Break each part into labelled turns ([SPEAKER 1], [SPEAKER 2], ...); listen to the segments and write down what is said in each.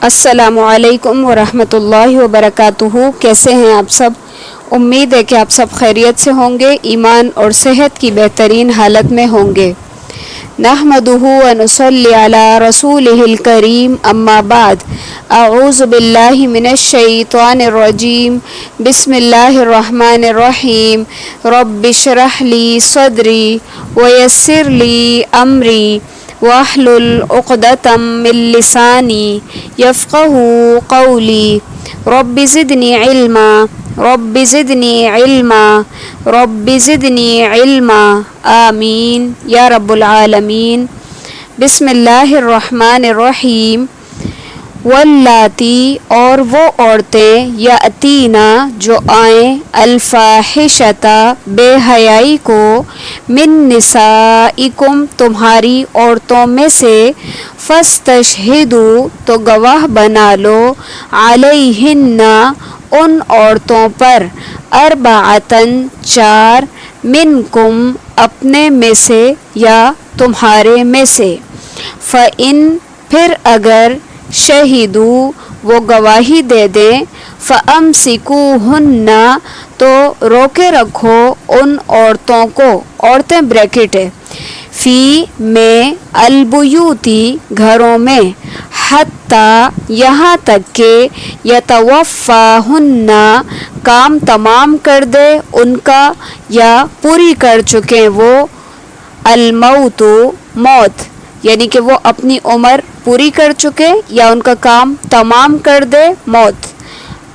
[SPEAKER 1] السلام علیکم ورحمۃ اللہ وبرکاتہ۔ کیسے ہیں آپ سب؟ امید ہے کہ آپ سب خیریت سے ہوں گے، ایمان اور صحت کی بہترین حالت میں ہوں گے۔ نحمدہ ونصلی علی رسولہ الکریم، اما بعد، اعوذ باللہ من الشیطان الرجیم، بسم اللہ الرحمن الرحیم۔ رب اشرح لی صدری ویسر لی امری واحلل عقدۃ من لسانی یفقہوا قولی۔ رب زدنی علما رب زدنی علما رب زدنی علما، آمین یا رب العالمین۔ بسم اللہ الرحمن الرحیم۔ واللاتی، اور وہ عورتیں، یاتینا، جو آئیں، الفاحشۃ، بے حیائی کو، من نسائکم، تمہاری عورتوں میں سے، فاستشہدوا، تو گواہ بنا لو، علیہن، ان عورتوں پر، اربعۃ، چار، منکم، اپنے میں سے یا تمہارے میں سے، فإن، پھر اگر، شہیدو، وہ گواہی دے دیں، فأمسکوہن، تو روکے رکھو ان عورتوں کو، عورتیں بریکٹ ہے، فی، میں، البیوتی، گھروں میں، حتی، یہاں تک کہ، یتوفاہن، کام تمام کر دے ان کا یا پوری کر چکے وہ، الموت، موت، یعنی کہ وہ اپنی عمر پوری کر چکے یا ان کا کام تمام کر دے، موت،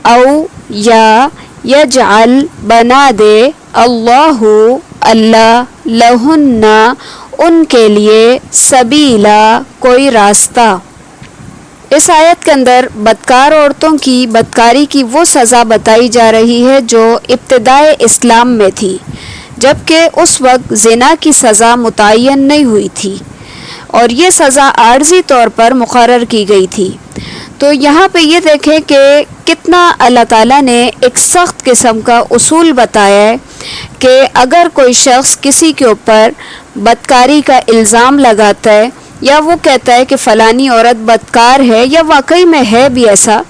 [SPEAKER 1] او، یا، یجعل، بنا دے، اللہ، اللہ، لہن، ان کے لیے، سبیلا، کوئی راستہ۔ اس آیت کے اندر بدکار عورتوں کی بدکاری کی وہ سزا بتائی جا رہی ہے جو ابتدائے اسلام میں تھی، جبکہ اس وقت زنا کی سزا متعین نہیں ہوئی تھی اور یہ سزا عارضی طور پر مقرر کی گئی تھی۔ تو یہاں پہ یہ دیکھیں کہ کتنا اللہ تعالیٰ نے ایک سخت قسم کا اصول بتایا ہے کہ اگر کوئی شخص کسی کے اوپر بدکاری کا الزام لگاتا ہے یا وہ کہتا ہے کہ فلانی عورت بدکار ہے یا واقعی میں ہے بھی ایسا،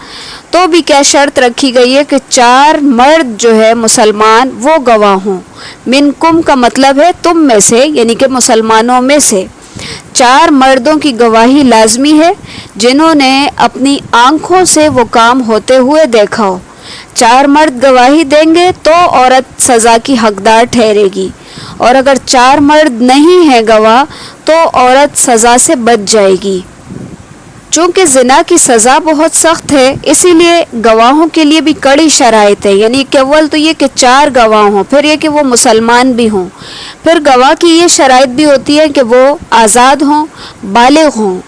[SPEAKER 1] تو بھی کیا شرط رکھی گئی ہے کہ چار مرد جو ہے مسلمان وہ گواہ ہوں۔ منکم کا مطلب ہے تم میں سے، یعنی کہ مسلمانوں میں سے، چار مردوں کی گواہی لازمی ہے جنہوں نے اپنی آنکھوں سے وہ کام ہوتے ہوئے دیکھا ہو۔ چار مرد گواہی دیں گے تو عورت سزا کی حقدار ٹھہرے گی، اور اگر چار مرد نہیں ہیں گواہ تو عورت سزا سے بچ جائے گی۔ چونکہ زنا کی سزا بہت سخت ہے، اسی لیے گواہوں کے لیے بھی کڑی شرائط ہے، یعنی کہ اول تو یہ کہ چار گواہ ہوں، پھر یہ کہ وہ مسلمان بھی ہوں، پھر گواہ کی یہ شرائط بھی ہوتی ہے کہ وہ آزاد ہوں، بالغ ہوں،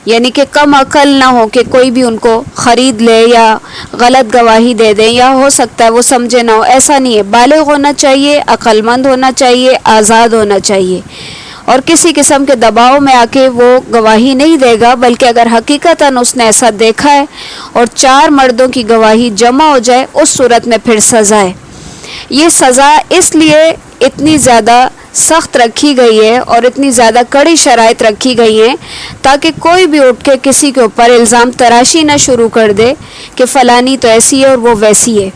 [SPEAKER 1] یعنی کہ کم عقل نہ ہو کہ کوئی بھی ان کو خرید لے یا غلط گواہی دے دیں، یا ہو سکتا ہے وہ سمجھے نہ ہو، ایسا نہیں ہے، بالغ ہونا چاہیے، عقل مند ہونا چاہیے، آزاد ہونا چاہیے، اور کسی قسم کے دباؤ میں آ کے وہ گواہی نہیں دے گا، بلکہ اگر حقیقتاً اس نے ایسا دیکھا ہے اور چار مردوں کی گواہی جمع ہو جائے، اس صورت میں پھر سزا ہے۔ یہ سزا اس لیے اتنی زیادہ سخت رکھی گئی ہے اور اتنی زیادہ کڑی شرائط رکھی گئی ہیں تاکہ کوئی بھی اٹھ کے کسی کے اوپر الزام تراشی نہ شروع کر دے کہ فلانی تو ایسی ہے اور وہ ویسی ہے،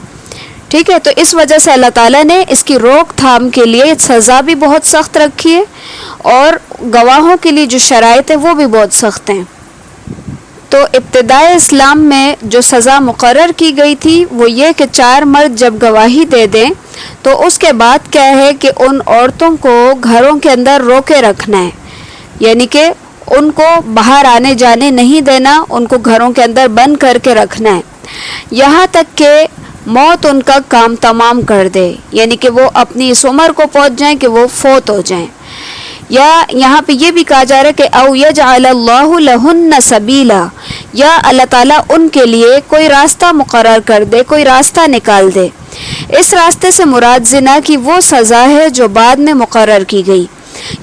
[SPEAKER 1] ٹھیک ہے۔ تو اس وجہ سے اللہ تعالیٰ نے اس کی روک تھام کے لیے سزا بھی بہت سخت رکھی ہے، اور گواہوں کے لیے جو شرائط ہے وہ بھی بہت سخت ہیں۔ تو ابتدائے اسلام میں جو سزا مقرر کی گئی تھی وہ یہ کہ چار مرد جب گواہی دے دیں تو اس کے بعد کیا ہے کہ ان عورتوں کو گھروں کے اندر روکے رکھنا ہے، یعنی کہ ان کو باہر آنے جانے نہیں دینا، ان کو گھروں کے اندر بند کر کے رکھنا ہے، یہاں تک کہ موت ان کا کام تمام کر دے، یعنی کہ وہ اپنی اس عمر کو پہنچ جائیں کہ وہ فوت ہو جائیں۔ یا یہاں پہ یہ بھی کہا جا رہا ہے کہ او یجعل اللہ لہن سبیلا، یا اللہ تعالیٰ ان کے لیے کوئی راستہ مقرر کر دے، کوئی راستہ نکال دے۔ اس راستے سے مراد زنا کی وہ سزا ہے جو بعد میں مقرر کی گئی،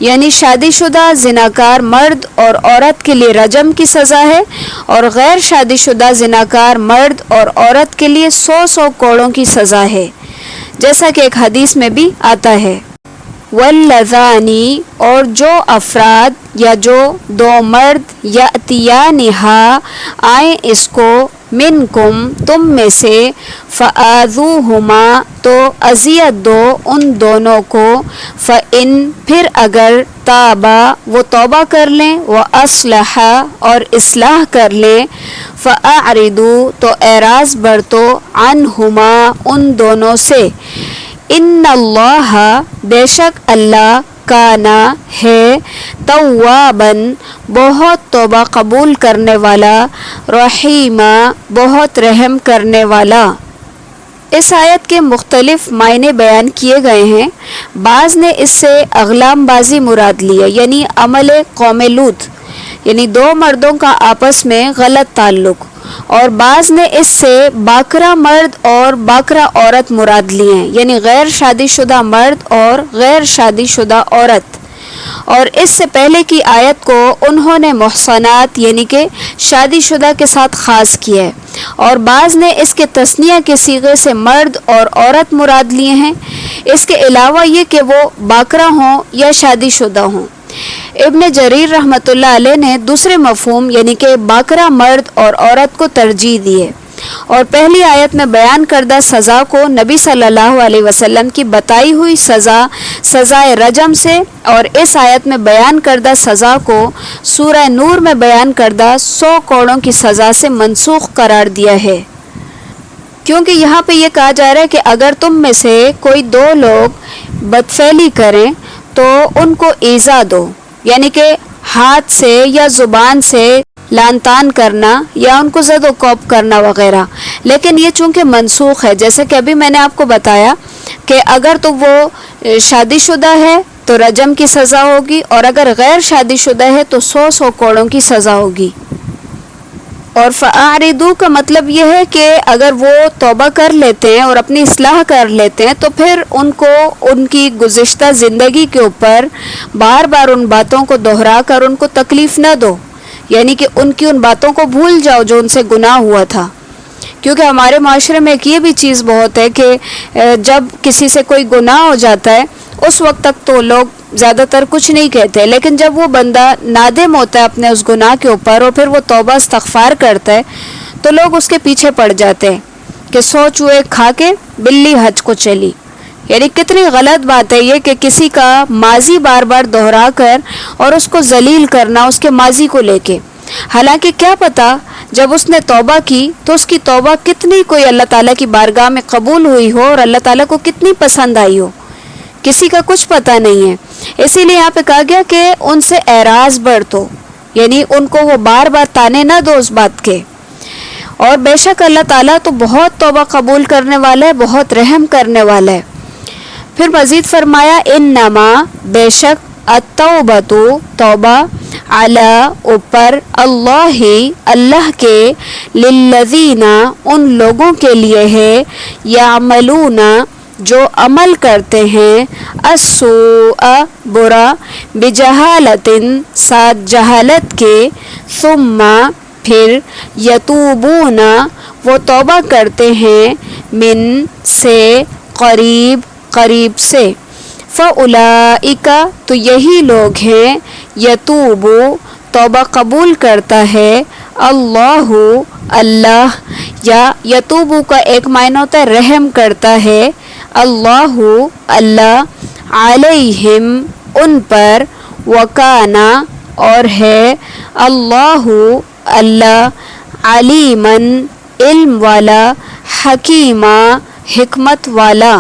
[SPEAKER 1] یعنی شادی شدہ زناکار مرد اور عورت کے لیے رجم کی سزا ہے، اور غیر شادی شدہ زناکار مرد اور عورت کے لیے 100 کوڑوں کی سزا ہے، جیسا کہ ایک حدیث میں بھی آتا ہے۔ واللذانی اور جو افراد یا جو دو مرد یأتیانہا آئیں اس کو منکم تم میں سے فآذوہما تو اذیت دو ان دونوں کو فإن پھر اگر تابا وہ توبہ کر لیں وأصلحا اور اصلاح کر لیں فأعرضوا تو اعراض برتو عنہما ان دونوں سے ان اللہ بے شک اللہ کانا ہے توابن بہت توبہ قبول کرنے والا رحیمہ بہت رحم کرنے والا۔ اس آیت کے مختلف معنی بیان کیے گئے ہیں۔ بعض نے اس سے اغلام بازی مراد لیا یعنی عمل قوم لوط یعنی دو مردوں کا آپس میں غلط تعلق، اور بعض نے اس سے باکرہ مرد اور باکرہ عورت مراد لیے ہیں یعنی غیر شادی شدہ مرد اور غیر شادی شدہ عورت، اور اس سے پہلے کی آیت کو انہوں نے محصنات یعنی کہ شادی شدہ کے ساتھ خاص کیا ہے، اور بعض نے اس کے تثنیہ کے صیغے سے مرد اور عورت مراد لیے ہیں، اس کے علاوہ یہ کہ وہ باکرہ ہوں یا شادی شدہ ہوں۔ ابن جریر رحمۃ اللہ علیہ نے دوسرے مفہوم یعنی کہ باکرہ مرد اور عورت کو ترجیح دی ہے، اور پہلی آیت میں بیان کردہ سزا کو نبی صلی اللہ علیہ وسلم کی بتائی ہوئی سزائے رجم سے، اور اس آیت میں بیان کردہ سزا کو سورہ نور میں بیان کردہ 100 کوڑوں کی سزا سے منسوخ قرار دیا ہے، کیونکہ یہاں پہ یہ کہا جا رہا ہے کہ اگر تم میں سے کوئی دو لوگ بدفعلی کریں تو ان کو ایذا دو، یعنی کہ ہاتھ سے یا زبان سے لان تان کرنا یا ان کو زد و کوب کرنا وغیرہ، لیکن یہ چونکہ منسوخ ہے، جیسے کہ ابھی میں نے آپ کو بتایا کہ اگر تو وہ شادی شدہ ہے تو رجم کی سزا ہوگی، اور اگر غیر شادی شدہ ہے تو 100 کوڑوں کی سزا ہوگی۔ اور فَأَعْرِضُوا کا مطلب یہ ہے کہ اگر وہ توبہ کر لیتے ہیں اور اپنی اصلاح کر لیتے ہیں تو پھر ان کو ان کی گزشتہ زندگی کے اوپر بار بار ان باتوں کو دہرا کر ان کو تکلیف نہ دو، یعنی کہ ان کی ان باتوں کو بھول جاؤ جو ان سے گناہ ہوا تھا، کیونکہ ہمارے معاشرے میں ایک یہ بھی چیز بہت ہے کہ جب کسی سے کوئی گناہ ہو جاتا ہے اس وقت تک تو لوگ زیادہ تر کچھ نہیں کہتے، لیکن جب وہ بندہ نادم ہوتا ہے اپنے اس گناہ کے اوپر اور پھر وہ توبہ استغفار کرتا ہے تو لوگ اس کے پیچھے پڑ جاتے ہیں کہ 100 چوہے کھا کے بلی حج کو چلی، یعنی کتنی غلط بات ہے یہ کہ کسی کا ماضی بار بار دہرا کر اور اس کو ذلیل کرنا اس کے ماضی کو لے کے، حالانکہ کیا پتہ جب اس نے توبہ کی تو اس کی توبہ کتنی کوئی اللہ تعالیٰ کی بارگاہ میں قبول ہوئی ہو اور اللہ تعالیٰ کو کتنی پسند آئی ہو، کسی کا کچھ پتہ نہیں ہے۔ اسی لیے یہاں پہ کہا گیا کہ ان سے اعراض برتو، یعنی ان کو وہ بار بار تانے نہ دو اس بات کے، اور بے شک اللہ تعالیٰ تو بہت توبہ قبول کرنے والا ہے، بہت رحم کرنے والا ہے۔ پھر مزید فرمایا انما بے شک التوبۃ توبہ علی اوپر اللہ کے للذین ان لوگوں کے لیے ہے یعملون جو عمل کرتے ہیں السوء برا بجہالت ساتھ جہالت کے ثم پھر یتوبون وہ توبہ کرتے ہیں من سے قریب سے فاولئک تو یہی لوگ ہیں یتوب توبہ قبول کرتا ہے اللہ یا یتوبو کا ایک معنی ہوتا ہے رحم کرتا ہے اللہ علیہم ان پر وکانا اور ہے اللہ علیمن علم والا حکیمہ حکمت والا۔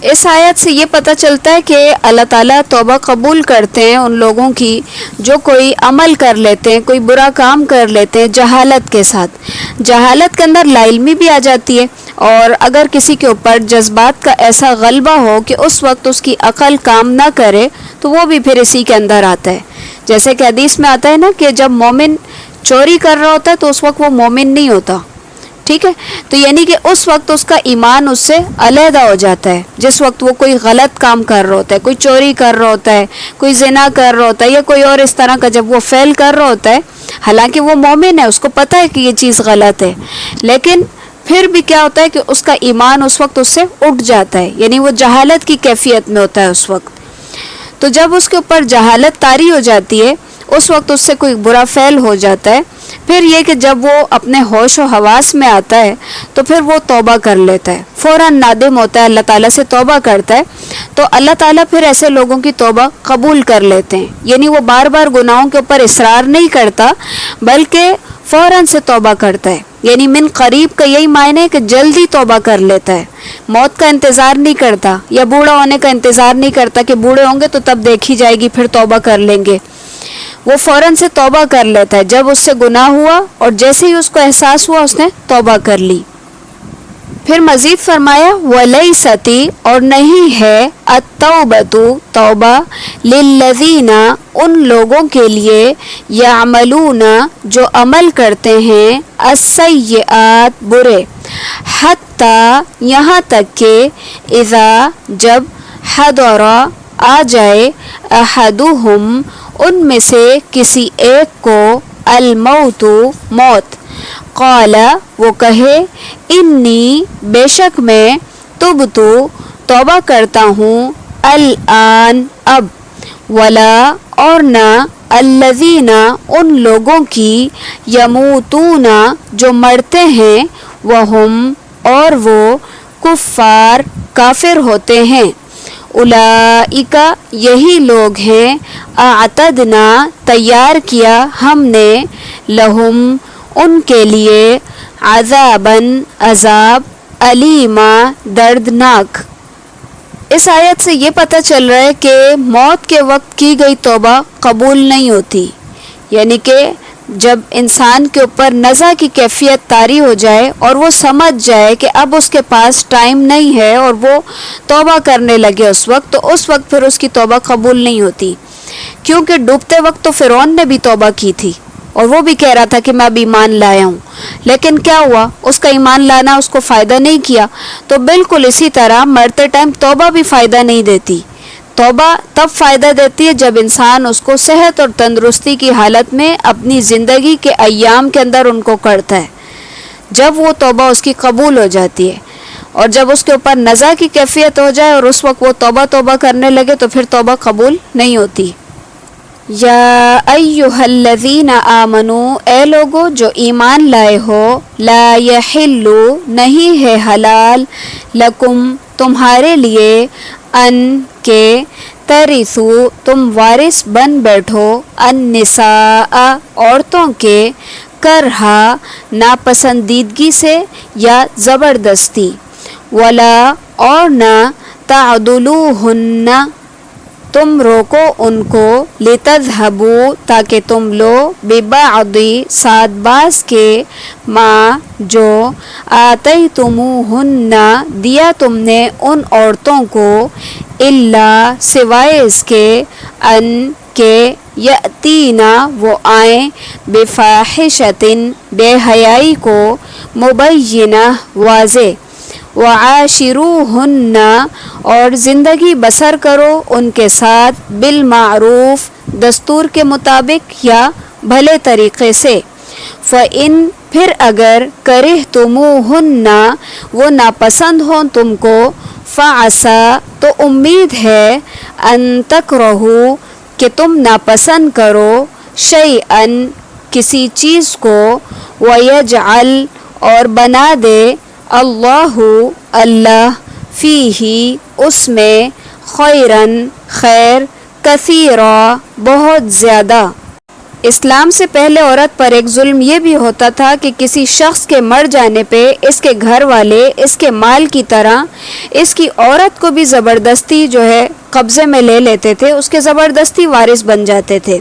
[SPEAKER 1] اس آیت سے یہ پتہ چلتا ہے کہ اللہ تعالیٰ توبہ قبول کرتے ہیں ان لوگوں کی جو کوئی عمل کر لیتے ہیں، کوئی برا کام کر لیتے ہیں جہالت کے ساتھ۔ جہالت کے اندر لا علمی بھی آ جاتی ہے، اور اگر کسی کے اوپر جذبات کا ایسا غلبہ ہو کہ اس وقت اس کی عقل کام نہ کرے تو وہ بھی پھر اسی کے اندر آتا ہے، جیسے کہ حدیث میں آتا ہے نا کہ جب مومن چوری کر رہا ہوتا ہے تو اس وقت وہ مومن نہیں ہوتا، ٹھیک ہے، تو یعنی کہ اس وقت اس کا ایمان اس سے علیحدہ ہو جاتا ہے، جس وقت وہ کوئی غلط کام کر رہا ہوتا ہے، کوئی چوری کر رہا ہوتا ہے، کوئی زنا کر رہا ہوتا ہے یا کوئی اور اس طرح کا جب وہ فعل کر رہا ہوتا ہے، حالانکہ وہ مومن ہے، اس کو پتہ ہے کہ یہ چیز غلط ہے، لیکن پھر بھی کیا ہوتا ہے کہ اس کا ایمان اس وقت اس سے اٹھ جاتا ہے، یعنی وہ جہالت کی کیفیت میں ہوتا ہے اس وقت۔ تو جب اس کے اوپر جہالت طاری ہو جاتی ہے اس وقت اس سے کوئی برا فعل ہو جاتا ہے، پھر یہ کہ جب وہ اپنے ہوش و حواس میں آتا ہے تو پھر وہ توبہ کر لیتا ہے، فوراً نادم ہوتا ہے، اللہ تعالیٰ سے توبہ کرتا ہے، تو اللہ تعالیٰ پھر ایسے لوگوں کی توبہ قبول کر لیتے ہیں. یعنی وہ بار بار گناہوں کے اوپر اصرار نہیں کرتا بلکہ فوراً سے توبہ کرتا ہے. یعنی من قریب کا یہی معنی ہے کہ جلدی توبہ کر لیتا ہے، موت کا انتظار نہیں کرتا یا بوڑھا ہونے کا انتظار نہیں کرتا کہ بوڑھے ہوں گے تو تب دیکھی جائے گی پھر توبہ کر لیں گے. وہ فوراً سے توبہ کر لیتا ہے، جب اس سے گناہ ہوا اور جیسے ہی اس کو احساس ہوا اس نے توبہ کر لی. پھر مزید فرمایا وَلَيْسَتِ اور نہیں ہے التَّوْبَةُ توبہ لِلَّذِينَ ان لوگوں کے لیے يَعْمَلُونَ جو عمل کرتے ہیں السَّيِّئَاتِ برے، حتیٰ یہاں تک کہ اذا جب حضر آ جائے احدہم ان میں سے کسی ایک کو الموت موت، قال وہ کہے انی بے شک میں تبتو توبہ کرتا ہوں الآن اب، ولا اور نہ الذین ان لوگوں کی یموتون جو مرتے ہیں وہم اور وہ کفار کافر ہوتے ہیں، اولئک یہی لوگ ہیں اعتدنا تیار کیا ہم نے لہم ان کے لیے عذاباً عذاب علیما دردناک. اس آیت سے یہ پتہ چل رہا ہے کہ موت کے وقت کی گئی توبہ قبول نہیں ہوتی. یعنی کہ جب انسان کے اوپر نزع کی کیفیت طاری ہو جائے اور وہ سمجھ جائے کہ اب اس کے پاس ٹائم نہیں ہے اور وہ توبہ کرنے لگے اس وقت، تو اس وقت پھر اس کی توبہ قبول نہیں ہوتی. کیونکہ ڈوبتے وقت تو فرعون نے بھی توبہ کی تھی اور وہ بھی کہہ رہا تھا کہ میں اب ایمان لایا ہوں، لیکن کیا ہوا، اس کا ایمان لانا اس کو فائدہ نہیں کیا. تو بالکل اسی طرح مرتے ٹائم توبہ بھی فائدہ نہیں دیتی. توبہ تب فائدہ دیتی ہے جب انسان اس کو صحت اور تندرستی کی حالت میں اپنی زندگی کے ایام کے اندر ان کو کرتا ہے، جب وہ توبہ اس کی قبول ہو جاتی ہے. اور جب اس کے اوپر نزع کی کیفیت ہو جائے اور اس وقت وہ توبہ کرنے لگے تو پھر توبہ قبول نہیں ہوتی. یا ایہا الذین آمنوا اے لوگو جو ایمان لائے ہو، لا یحل نہیں ہے حلال لکم تمہارے لیے ان کے ترثو تم وارث بن بیٹھو النساء عورتوں کے کرہا ناپسندیدگی سے یا زبردستی، ولا اور نہ تعدلوہن تم روکو ان کو لتذہبوا تاکہ تم لو ببعض ساتھ بعض کے ما جو آتیتموہن دیا تم نے ان عورتوں کو، الا سوائے اس کے ان کے یأتینا وہ آئیں بفاحشۃ بے حیائی کو، مبینہ واضح، وعاشروہن اور زندگی بسر کرو ان کے ساتھ بالمعروف دستور کے مطابق یا بھلے طریقے سے. فإن پھر اگر کرہتموہن وہ ناپسند ہوں تم کو، فعسیٰ تو امید ہے ان تکرہوا کہ تم ناپسند کرو شیئن کسی چیز کو، ویجعل اور بنا دے اللہ اللہ فیہ اس میں خیرن خیر کثیرا بہت زیادہ. اسلام سے پہلے عورت پر ایک ظلم یہ بھی ہوتا تھا کہ کسی شخص کے مر جانے پہ اس کے گھر والے اس کے مال کی طرح اس کی عورت کو بھی زبردستی جو ہے قبضے میں لے لیتے تھے، اس کے زبردستی وارث بن جاتے تھے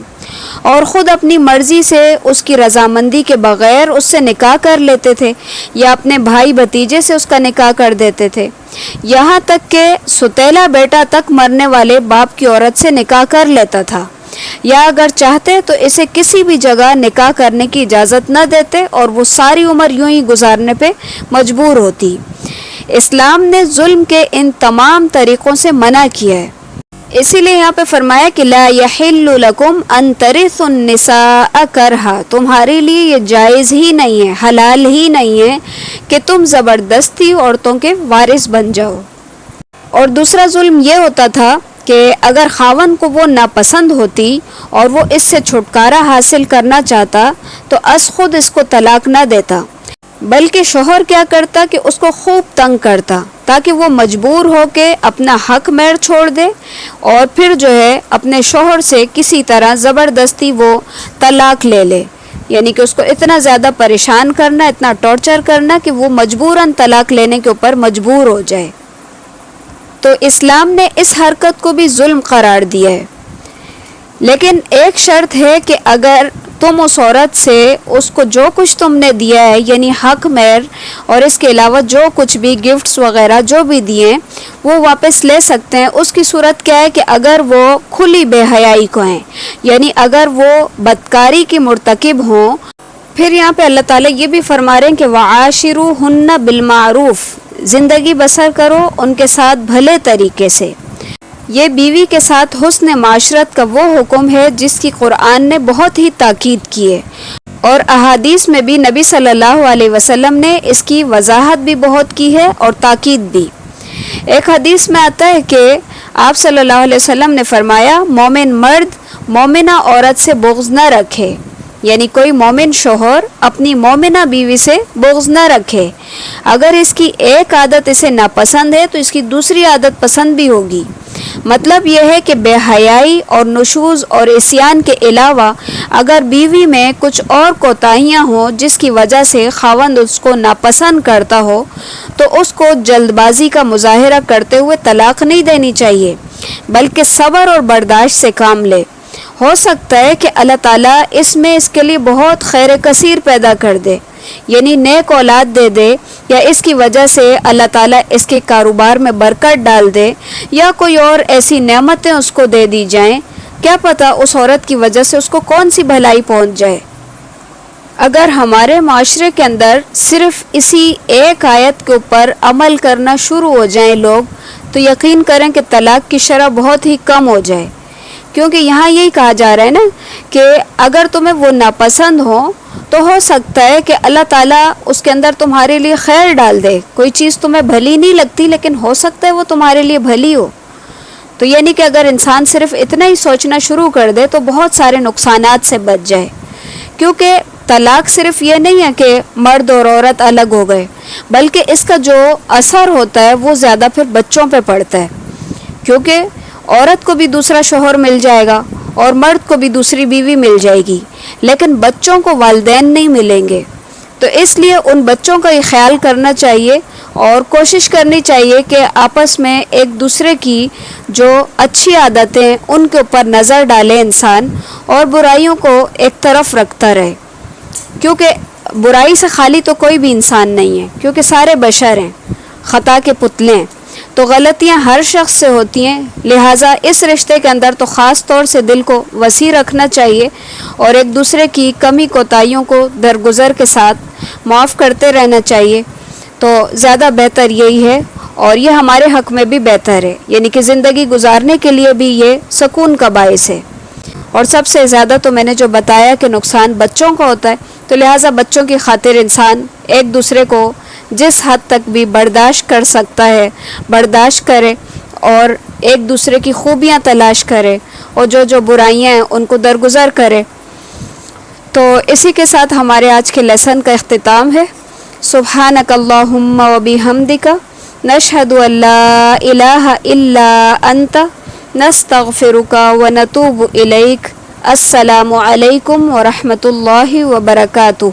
[SPEAKER 1] اور خود اپنی مرضی سے اس کی رضامندی کے بغیر اس سے نکاح کر لیتے تھے یا اپنے بھائی بھتیجے سے اس کا نکاح کر دیتے تھے. یہاں تک کہ ستیلا بیٹا تک مرنے والے باپ کی عورت سے نکاح کر لیتا تھا، یا اگر چاہتے تو اسے کسی بھی جگہ نکاح کرنے کی اجازت نہ دیتے اور وہ ساری عمر یوں ہی گزارنے پہ مجبور ہوتی. اسلام نے ظلم کے ان تمام طریقوں سے منع کیا ہے. اسی لیے یہاں پہ فرمایا کہ لا یحل لکم ان ترثوا النساء کرہا، تمہارے لیے یہ جائز ہی نہیں ہے، حلال ہی نہیں ہے کہ تم زبردستی عورتوں کے وارث بن جاؤ. اور دوسرا ظلم یہ ہوتا تھا کہ اگر خاوند کو وہ ناپسند ہوتی اور وہ اس سے چھٹکارا حاصل کرنا چاہتا تو از خود اس کو طلاق نہ دیتا، بلکہ شوہر کیا کرتا کہ اس کو خوب تنگ کرتا تاکہ وہ مجبور ہو کے اپنا حق مہر چھوڑ دے اور پھر جو ہے اپنے شوہر سے کسی طرح زبردستی وہ طلاق لے لے، یعنی کہ اس کو اتنا زیادہ پریشان کرنا، اتنا ٹارچر کرنا کہ وہ مجبوراً طلاق لینے کے اوپر مجبور ہو جائے۔ تو اسلام نے اس حرکت کو بھی ظلم قرار دیا ہے، لیکن ایک شرط ہے کہ اگر تم اس عورت سے اس کو جو کچھ تم نے دیا ہے یعنی حق مہر اور اس کے علاوہ جو کچھ بھی گفٹس وغیرہ جو بھی دیے وہ واپس لے سکتے ہیں، اس کی صورت کیا ہے کہ اگر وہ کھلی بے حیائی کو ہیں، یعنی اگر وہ بدکاری کی مرتکب ہوں۔ پھر یہاں پہ اللہ تعالیٰ یہ بھی فرما رہے ہیں کہ وَعَاشِرُوهُنَّ بِالْمَعْرُوفِ، زندگی بسر کرو ان کے ساتھ بھلے طریقے سے۔ یہ بیوی کے ساتھ حسن معاشرت کا وہ حکم ہے جس کی قرآن نے بہت ہی تاکید کی ہے، اور احادیث میں بھی نبی صلی اللہ علیہ وسلم نے اس کی وضاحت بھی بہت کی ہے اور تاکید بھی۔ ایک حدیث میں آتا ہے کہ آپ صلی اللہ علیہ وسلم نے فرمایا مومن مرد مومنہ عورت سے بغض نہ رکھے، یعنی کوئی مومن شوہر اپنی مومنہ بیوی سے بغض نہ رکھے، اگر اس کی ایک عادت اسے ناپسند ہے تو اس کی دوسری عادت پسند بھی ہوگی۔ مطلب یہ ہے کہ بے حیائی اور نشوز اور عصیان کے علاوہ اگر بیوی میں کچھ اور کوتاہیاں ہوں جس کی وجہ سے خاوند اس کو ناپسند کرتا ہو تو اس کو جلد بازی کا مظاہرہ کرتے ہوئے طلاق نہیں دینی چاہیے، بلکہ صبر اور برداشت سے کام لے۔ ہو سکتا ہے کہ اللہ تعالیٰ اس میں اس کے لیے بہت خیر کثیر پیدا کر دے، یعنی نیک اولاد دے دے، یا اس کی وجہ سے اللہ تعالیٰ اس کے کاروبار میں برکت ڈال دے، یا کوئی اور ایسی نعمتیں اس کو دے دی جائیں، کیا پتہ اس عورت کی وجہ سے اس کو کون سی بھلائی پہنچ جائے۔ اگر ہمارے معاشرے کے اندر صرف اسی ایک آیت کے اوپر عمل کرنا شروع ہو جائیں لوگ تو یقین کریں کہ طلاق کی شرح بہت ہی کم ہو جائے، کیونکہ یہاں یہی کہا جا رہا ہے نا کہ اگر تمہیں وہ ناپسند ہو تو ہو سکتا ہے کہ اللہ تعالیٰ اس کے اندر تمہارے لیے خیر ڈال دے، کوئی چیز تمہیں بھلی نہیں لگتی لیکن ہو سکتا ہے وہ تمہارے لیے بھلی ہو۔ تو یعنی کہ اگر انسان صرف اتنا ہی سوچنا شروع کر دے تو بہت سارے نقصانات سے بچ جائے، کیونکہ طلاق صرف یہ نہیں ہے کہ مرد اور عورت الگ ہو گئے، بلکہ اس کا جو اثر ہوتا ہے وہ زیادہ پھر بچوں پہ پڑتا ہے، کیونکہ عورت کو بھی دوسرا شوہر مل جائے گا اور مرد کو بھی دوسری بیوی مل جائے گی، لیکن بچوں کو والدین نہیں ملیں گے۔ تو اس لیے ان بچوں کا یہ خیال کرنا چاہیے اور کوشش کرنی چاہیے کہ آپس میں ایک دوسرے کی جو اچھی عادتیں ان کے اوپر نظر ڈالے انسان، اور برائیوں کو ایک طرف رکھتا رہے، کیونکہ برائی سے خالی تو کوئی بھی انسان نہیں ہے، کیونکہ سارے بشر ہیں، خطا کے پتلے ہیں، تو غلطیاں ہر شخص سے ہوتی ہیں، لہٰذا اس رشتے کے اندر تو خاص طور سے دل کو وسیع رکھنا چاہیے اور ایک دوسرے کی کمی کوتاہیوں کو درگزر کے ساتھ معاف کرتے رہنا چاہیے، تو زیادہ بہتر یہی ہے، اور یہ ہمارے حق میں بھی بہتر ہے، یعنی کہ زندگی گزارنے کے لیے بھی یہ سکون کا باعث ہے۔ اور سب سے زیادہ تو میں نے جو بتایا کہ نقصان بچوں کا ہوتا ہے، تو لہٰذا بچوں کی خاطر انسان ایک دوسرے کو جس حد تک بھی برداشت کر سکتا ہے برداشت کرے، اور ایک دوسرے کی خوبیاں تلاش کرے اور جو برائیاں ہیں ان کو درگزر کرے۔ تو اسی کے ساتھ ہمارے آج کے لیسن کا اختتام ہے۔ سبحانک اللہم و بحمدک، نشہد ان لا الہ الا انت، نستغفرک و نتوب الیک۔ السلام علیکم ورحمۃ اللہ وبرکاتہ۔